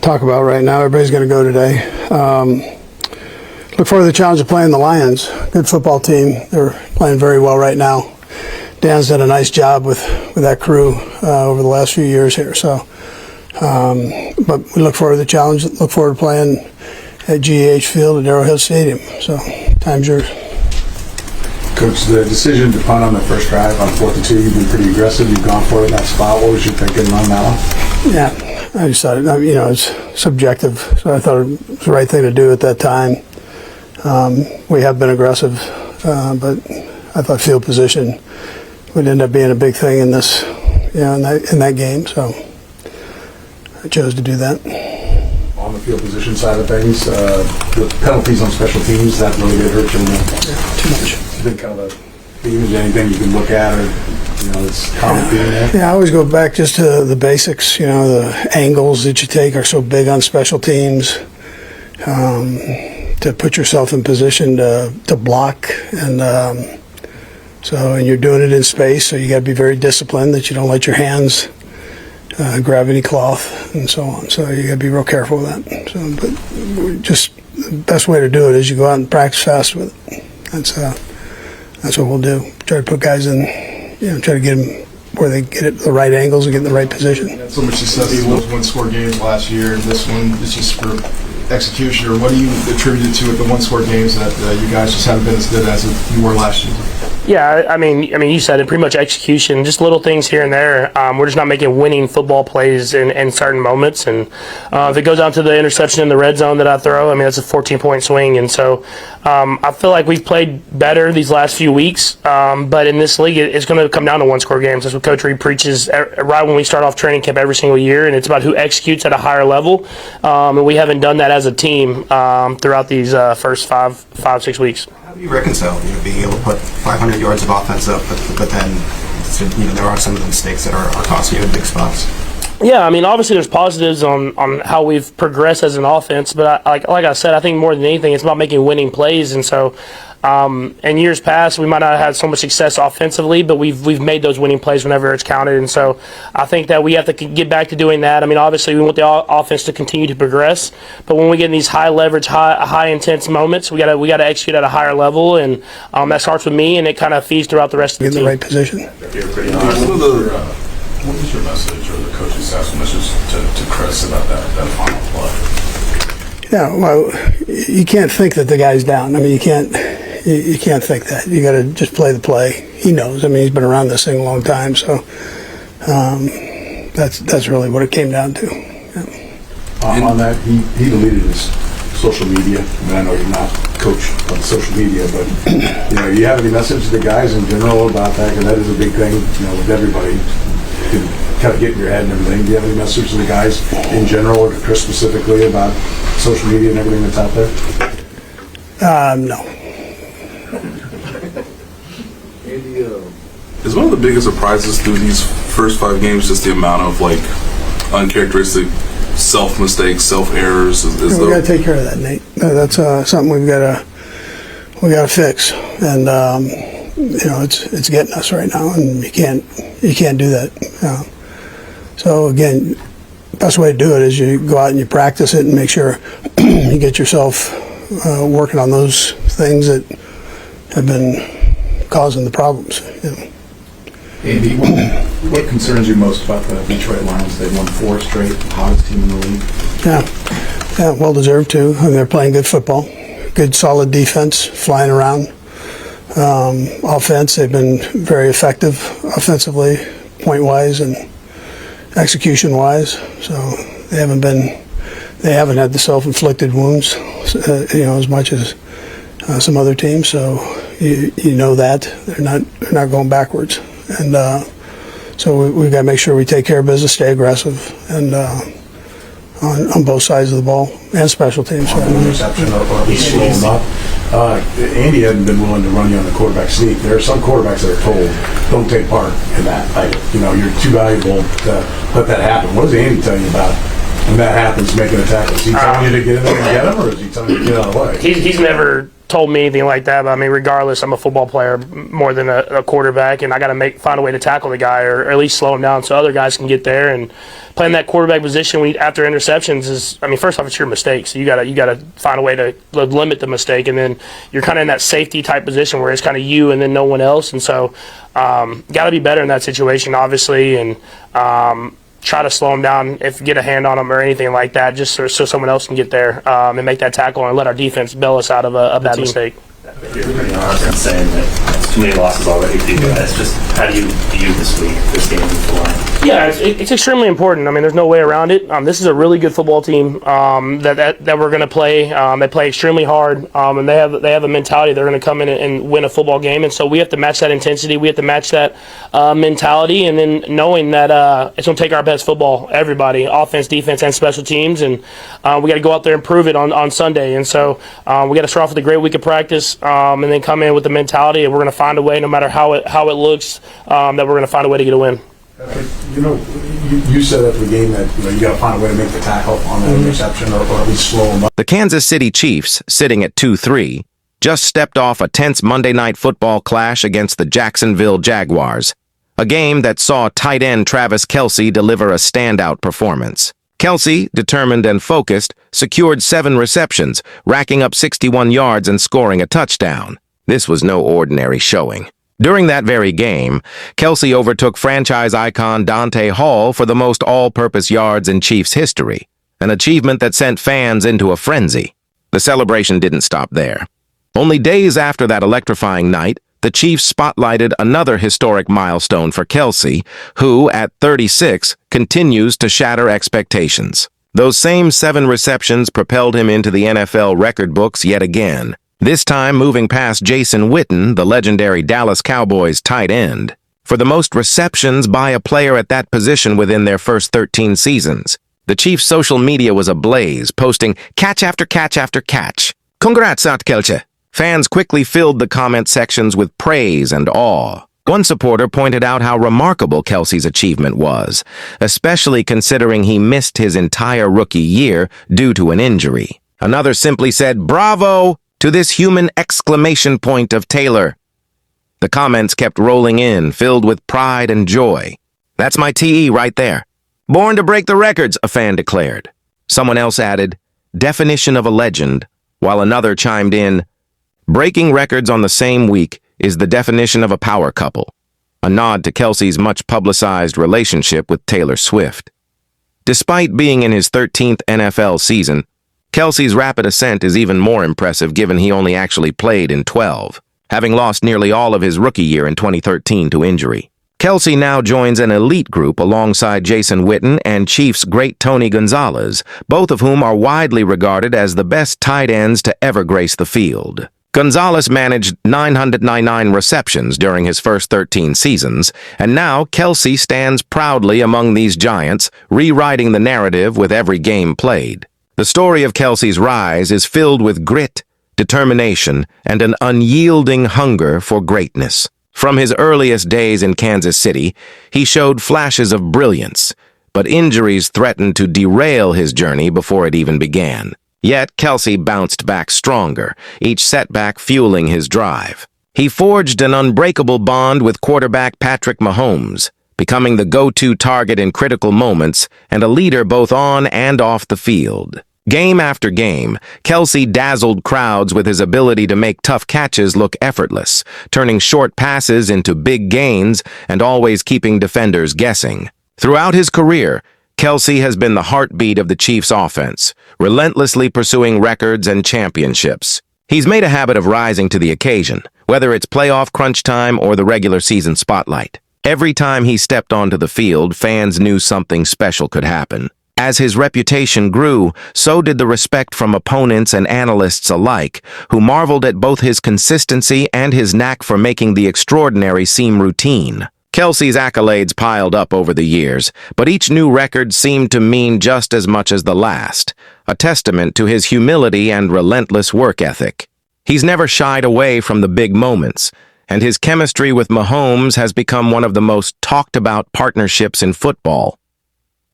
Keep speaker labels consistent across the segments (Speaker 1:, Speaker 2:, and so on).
Speaker 1: talk about right now. Everybody's going to go today. Look forward to the challenge of playing the Lions. Good football team. They're playing very well right now. Dan's done a nice job with that crew over the last few years here. So, but we look forward to the challenge. Look forward to playing at GEH Field at Arrowhead Stadium. So, time's yours.
Speaker 2: Coach, the decision to punt on the first drive on 4th and 2, you've been pretty aggressive. You've gone for it in that spot. What was your thinking on that one?
Speaker 1: Yeah, I just thought, it's subjective. So I thought it was the right thing to do at that time. We have been aggressive, but I thought field position would end up being a big thing in this, in that game. So I chose to do that.
Speaker 2: On the field position side of things, the penalties on special teams, that really did hurt you.
Speaker 1: Yeah, too much.
Speaker 2: Is it kind of a theme? Is there anything you can look at, or it's common theme there?
Speaker 1: Yeah, I always go back just to the basics. The angles that you take are so big on special teams. To put yourself in position to block, and you're doing it in space, so you got to be very disciplined that you don't let your hands grab any cloth and so on. So you got to be real careful with that. So, but just the best way to do it is you go out and practice fast with it. That's what we'll do. Try to put guys in, try to get them where they get it the right angles and get in the right position.
Speaker 3: You had so much success in those one-score games last year. This one is just for execution, or what do you attribute it to with the one-score games that you guys just haven't been as good as you were last year?
Speaker 4: Yeah, I mean, you said it. Pretty much execution, just little things here and there. We're just not making winning football plays in certain moments. And if it goes down to the interception in the red zone that I throw, that's a 14-point swing. And so I feel like we've played better these last few weeks. But in this league, it's going to come down to one-score games. That's what Coach Reid preaches right when we start off training camp every single year. And it's about who executes at a higher level. And we haven't done that as a team throughout these first 5-6 weeks.
Speaker 5: How do you reconcile being able to put 500 yards of offense up, but then there are some of the mistakes that are costing you in big spots?
Speaker 4: Yeah, obviously there's positives on how we've progressed as an offense, but like I said, I think more than anything it's about making winning plays. And so in years past we might not have had so much success offensively, but we've made those winning plays whenever it's counted. And so I think that we have to get back to doing that. Obviously we want the offense to continue to progress, but when we get in these high leverage, high intense moments, we gotta execute at a higher level, and that starts with me, and it kind of feeds throughout the rest of the team.
Speaker 1: In the right position.
Speaker 6: What was your message, or the coaching staff's message to Chris about that final play?
Speaker 1: Yeah, well, you can't think that the guy's down. You can't think that. You got to just play the play. He knows. He's been around this thing a long time, so that's really what it came down to. Yeah.
Speaker 2: On that, he deleted his social media. I know you're not coach on social media, but you have any message to the guys in general about that? Because that is a big thing, with everybody. You can kind of get in your head and everything. Do you have any message to the guys in general, or to Chris specifically, about social media and everything that's out there?
Speaker 1: No.
Speaker 6: Is one of the biggest surprises through these first 5 games just the amount of uncharacteristic self-mistakes, self-errors?
Speaker 1: We got to take care of that, Nate. That's something we got to fix, and it's getting us right now, and you can't do that. So again, the best way to do it is you go out and you practice it and make sure you get yourself working on those things that have been causing the problems.
Speaker 2: Andy, what concerns you most about the Detroit Lions? They won 4 straight, the hottest team in the league.
Speaker 1: Yeah, well deserved too. They're playing good football, good solid defense, flying around. Offense, they've been very effective offensively, point-wise and execution-wise. So they haven't had the self-inflicted wounds, as much as some other teams. So you know that they're not going backwards, and so we've got to make sure we take care of business, stay aggressive, and on both sides of the ball and special teams.
Speaker 2: Interception, or at least slow them up. Andy hasn't been willing to run you on the quarterback sneak. There are some quarterbacks that are told, don't take part in that. You're too valuable to let that happen. What does Andy tell you about when that happens, making a tackle? Is he telling you to get in there and get him, or is he telling you to get out of the way?
Speaker 4: He's never told me anything like that, but I mean, regardless, I'm a football player more than a quarterback, and I got to find a way to tackle the guy or at least slow him down so other guys can get there. And playing that quarterback position after interceptions is, I mean, first off, it's your mistake, so you gotta find a way to limit the mistake, and then you're kind of in that safety type position where it's kind of you and then no one else, and so got to be better in that situation, obviously, and try to slow them down, get a hand on them or anything like that, just so someone else can get there and make that tackle and let our defense bail us out of a bad mistake.
Speaker 7: You're pretty hard on saying that it's too many losses already for you guys. Just how do you view this game with the line?
Speaker 4: Yeah, it's extremely important. I mean, there's no way around it. This is a really good football team that we're going to play. They play extremely hard, and they have a mentality. They're going to come in and win a football game, and so we have to match that intensity. We have to match that mentality, and then knowing that it's going to take our best football, everybody, offense, defense, and special teams, and we got to go out there and prove it on Sunday. And so we got to start off with a great week of practice, and then come in with the mentality, and we're going to find a way, no matter how it looks, that we're going to find a way to get a win.
Speaker 2: You know, you said after the game that you got to find a way to make the tackle on the interception or at least slow them up.
Speaker 8: The Kansas City Chiefs, sitting at 2-3, just stepped off a tense Monday Night Football clash against the Jacksonville Jaguars, a game that saw tight end Travis Kelce deliver a standout performance. Kelce, determined and focused, secured 7 receptions, racking up 61 yards and scoring a touchdown. This was no ordinary showing. During that very game, Kelce overtook franchise icon Dante Hall for the most all-purpose yards in Chiefs history, an achievement that sent fans into a frenzy. The celebration didn't stop there. Only days after that electrifying night, the Chiefs spotlighted another historic milestone for Kelce, who, at 36, continues to shatter expectations. Those same 7 receptions propelled him into the NFL record books yet again, this time moving past Jason Witten, the legendary Dallas Cowboys tight end, for the most receptions by a player at that position within their first 13 seasons. The Chiefs' social media was ablaze, posting catch after catch after catch. Congrats, Art Kelce. Fans quickly filled the comment sections with praise and awe. One supporter pointed out how remarkable Kelce's achievement was, especially considering he missed his entire rookie year due to an injury. Another simply said, "Bravo!" to this human exclamation point of Taylor. The comments kept rolling in, filled with pride and joy. "That's my TE right there. Born to break the records," a fan declared. Someone else added, "Definition of a legend," while another chimed in, "Breaking records on the same week is the definition of a power couple," a nod to Kelce's much-publicized relationship with Taylor Swift. Despite being in his 13th NFL season, Kelce's rapid ascent is even more impressive given he only actually played in 12, having lost nearly all of his rookie year in 2013 to injury. Kelce now joins an elite group alongside Jason Witten and Chiefs great Tony Gonzalez, both of whom are widely regarded as the best tight ends to ever grace the field. Gonzalez managed 999 receptions during his first 13 seasons, and now Kelce stands proudly among these giants, rewriting the narrative with every game played. The story of Kelce's rise is filled with grit, determination, and an unyielding hunger for greatness. From his earliest days in Kansas City, he showed flashes of brilliance, but injuries threatened to derail his journey before it even began. Yet Kelce bounced back stronger, each setback fueling his drive. He forged an unbreakable bond with quarterback Patrick Mahomes, becoming the go-to target in critical moments and a leader both on and off the field. Game after game, Kelce dazzled crowds with his ability to make tough catches look effortless, turning short passes into big gains and always keeping defenders guessing. Throughout his career, Kelce has been the heartbeat of the Chiefs' offense, relentlessly pursuing records and championships. He's made a habit of rising to the occasion, whether it's playoff crunch time or the regular season spotlight. Every time he stepped onto the field, fans knew something special could happen. As his reputation grew, so did the respect from opponents and analysts alike, who marveled at both his consistency and his knack for making the extraordinary seem routine. Kelce's accolades piled up over the years, but each new record seemed to mean just as much as the last, a testament to his humility and relentless work ethic. He's never shied away from the big moments, and his chemistry with Mahomes has become one of the most talked-about partnerships in football.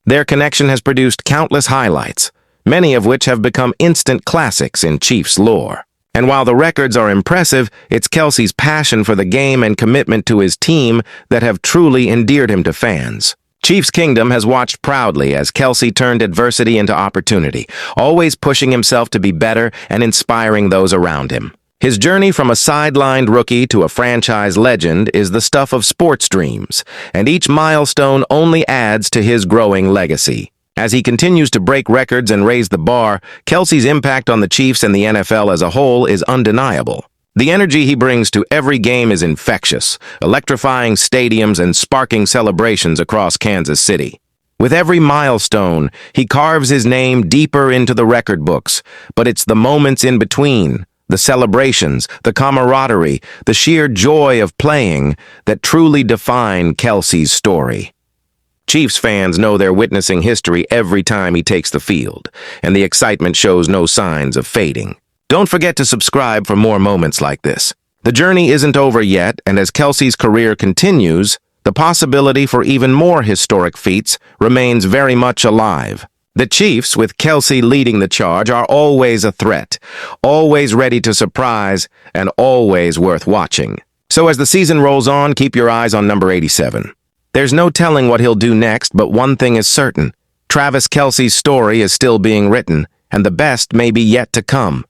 Speaker 8: Their connection has produced countless highlights, many of which have become instant classics in Chiefs lore. And while the records are impressive, it's Kelce's passion for the game and commitment to his team that have truly endeared him to fans. Chiefs Kingdom has watched proudly as Kelce turned adversity into opportunity, always pushing himself to be better and inspiring those around him. His journey from a sidelined rookie to a franchise legend is the stuff of sports dreams, and each milestone only adds to his growing legacy. As he continues to break records and raise the bar, Kelce's impact on the Chiefs and the NFL as a whole is undeniable. The energy he brings to every game is infectious, electrifying stadiums and sparking celebrations across Kansas City. With every milestone, he carves his name deeper into the record books, but it's the moments in between, the celebrations, the camaraderie, the sheer joy of playing that truly define Kelce's story. Chiefs fans know they're witnessing history every time he takes the field, and the excitement shows no signs of fading. Don't forget to subscribe for more moments like this. The journey isn't over yet, and as Kelce's career continues, the possibility for even more historic feats remains very much alive. The Chiefs, with Kelce leading the charge, are always a threat, always ready to surprise, and always worth watching. So as the season rolls on, keep your eyes on number 87. There's no telling what he'll do next, but one thing is certain. Travis Kelce's story is still being written, and the best may be yet to come.